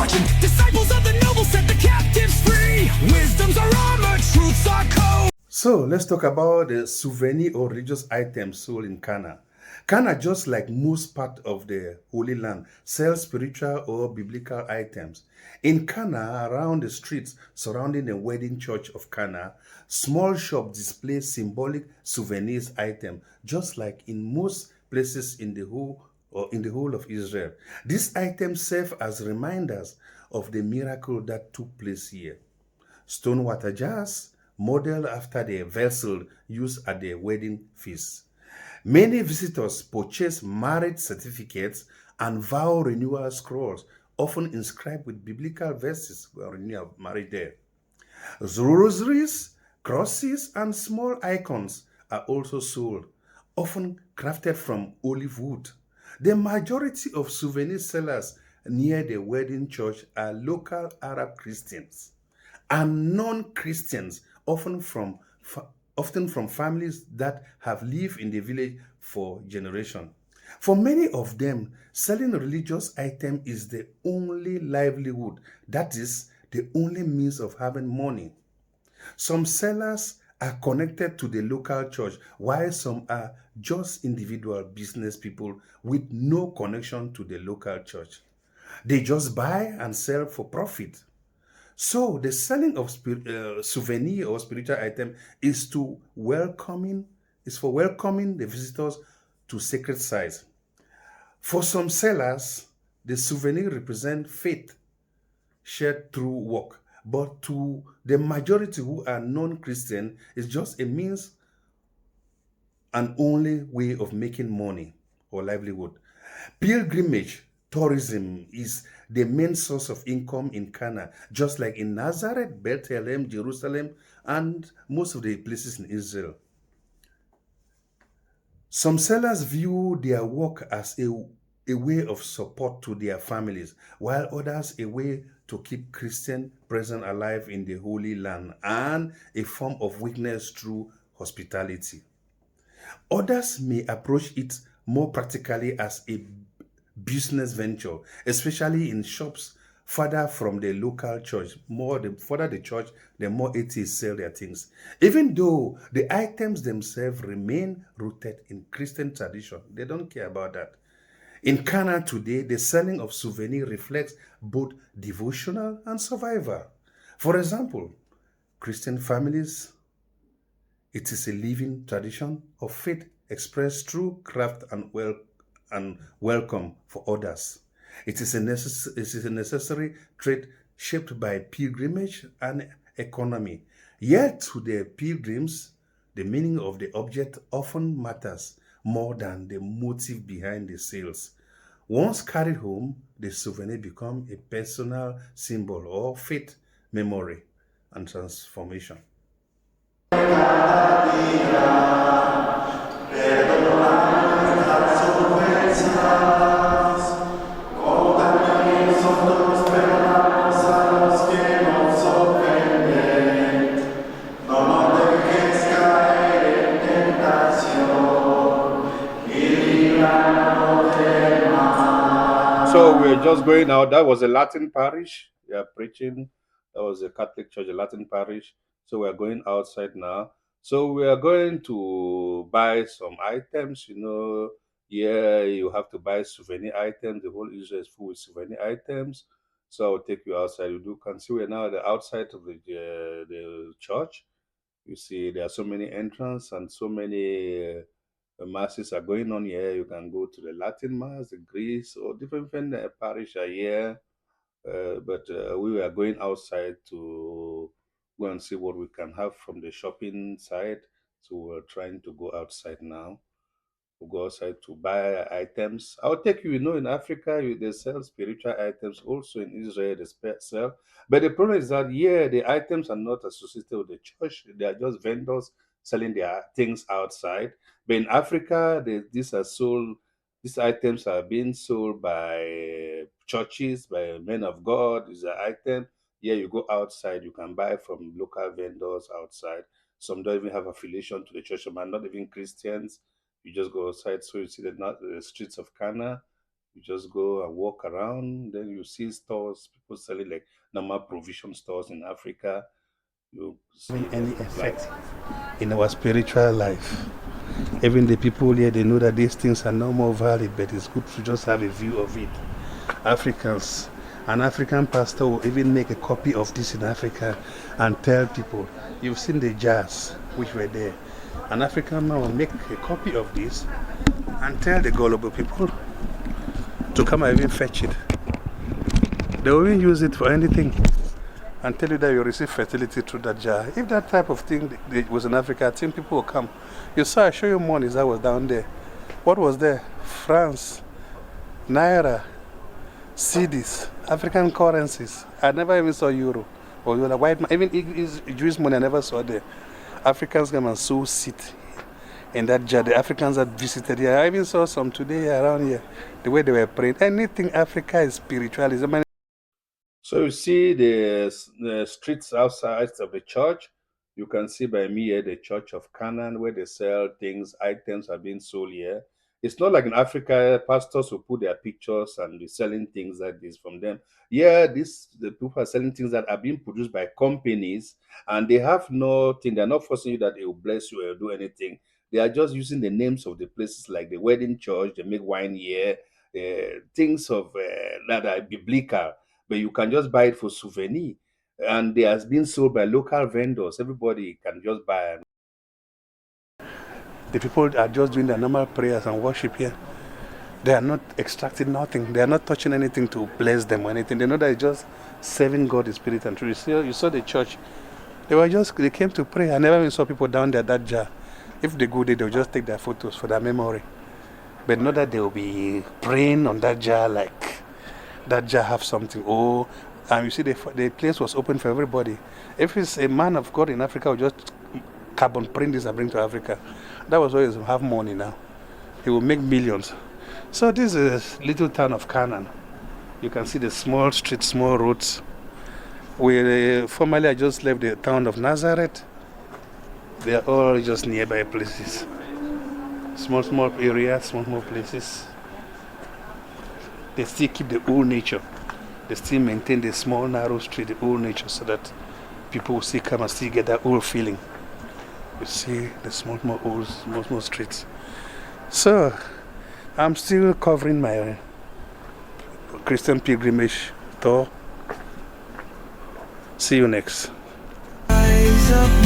marching. Disciples of the noble set the captives free. Wisdom's our armor, truth's our code. So let's talk about the souvenir or religious items sold in CANA. CANA, just like most part of the Holy Land, sells spiritual or biblical items. In CANA, around the streets surrounding the wedding church of CANA, small shops display symbolic souvenirs items, just like in most places in the whole of Israel. These items serve as reminders of the miracle that took place here. Stone water jars, modeled after the vessel used at the wedding feast. Many visitors purchase marriage certificates and vow renewal scrolls, often inscribed with biblical verses for renewal marriage there. Rosaries, crosses, and small icons are also sold, often crafted from olive wood. The majority of souvenir sellers near the wedding church are local Arab Christians and non-Christians, often from families that have lived in the village for generations. For many of them, selling religious items is the only livelihood, that is, the only means of having money. Some sellers are connected to the local church, while some are just individual business people with no connection to the local church. They just buy and sell for profit. So the selling of souvenir or spiritual item is for welcoming the visitors to sacred sites. For some sellers, the souvenir represent faith shared through work, but to the majority who are non-Christian, it's just a means and only way of making money or livelihood. Pilgrimage tourism is the main source of income in Cana, just like in Nazareth, Bethlehem, Jerusalem, and most of the places in Israel. Some sellers view their work as a way of support to their families, while others a way to keep Christian presence alive in the Holy Land and a form of witness through hospitality. Others may approach it more practically as a business venture, especially in shops further from the local church. More the further the church, the more atheists sell their things. Even though the items themselves remain rooted in Christian tradition, they don't care about that. In Canada today, the selling of souvenirs reflects both devotional and survival. For example, Christian families, it is a living tradition of faith expressed through craft and welcome for others. It is a necessary trait shaped by pilgrimage and economy. Yet to the pilgrims, the meaning of the object often matters more than the motive behind the sales. Once carried home, the souvenir becomes a personal symbol of faith, memory, and transformation. So we're just going out. That was a Latin parish. We are preaching. That was a Catholic church, a Latin parish. So we're going outside now. So we are going to buy some items. Yeah, you have to buy souvenir items. The whole Israel is full with souvenir items. So I'll take you outside. You can see we're now at the outside of the church. You see, there are so many entrance and so many masses are going on here. You can go to the Latin Mass, the Greece, or different parish are here. But we were going outside to go and see what we can have from the shopping side. So we're trying to go outside now. We'll go outside to buy items. I'll take you, in Africa, they sell spiritual items. Also in Israel, they sell. But the problem is that, yeah, the items are not associated with the church. They are just vendors selling their things outside. But in Africa, these items are being sold by churches, by men of God. Is an item. Yeah, you go outside, you can buy from local vendors outside. Some don't even have affiliation to the church, some are not even Christians. You just go outside, so you see the streets of Cana. You just go and walk around, then you see stores, people selling like normal provision stores in Africa. You see any effect in our spiritual life. Even the people here, they know that these things are no more valid, but it's good to just have a view of it. Africans, an African pastor will even make a copy of this in Africa and tell people, you've seen the jars which were there. An African man will make a copy of this and tell the gullible people to come and even fetch it. They will even use it for anything and tell you that you receive fertility through that jar. If that type of thing was in Africa, I think people will come. You saw, I show you money that was down there. What was there? France, Naira, cedis, African currencies. I never even saw euro or the white man. Even Jewish money I never saw there. Africans come and sow seed in that jar. The Africans that visited here, I even saw some today around here. The way they were praying. Anything Africa is spiritualism. So you see the streets outside of the church. You can see by me here the church of CANA where they sell things, items are being sold here. It's not like in Africa, pastors will put their pictures and be selling things like this from them. Yeah, the people are selling things that are being produced by companies and they have nothing, they're not forcing you that they will bless you or do anything. They are just using the names of the places like the wedding church, they make wine here, things of that are biblical, but you can just buy it for souvenir. And they has been sold by local vendors. Everybody can just buy. The people are just doing their normal prayers and worship here. They are not extracting nothing. They are not touching anything to bless them or anything. They know that it's just serving God, the Spirit, and truth. You saw the church. They came to pray. I never even saw people down there that jar. If they go there, they'll just take their photos for their memory. But not that they'll be praying on that jar like that jar have something. Oh, and you see the place was open for everybody. If it's a man of God in Africa, will just carbon print this and bring to Africa. That was why he have money now. He will make millions. So this is a little town of Canaan. You can see the small streets, small roads. Formerly I just left the town of Nazareth. They are all just nearby places. Small areas, small places. They still keep the old nature. They still maintain the small, narrow street, the old nature, so that people will still come and still get that old feeling. You see the small streets. So, I'm still covering my Christian pilgrimage tour. See you next. Rise up.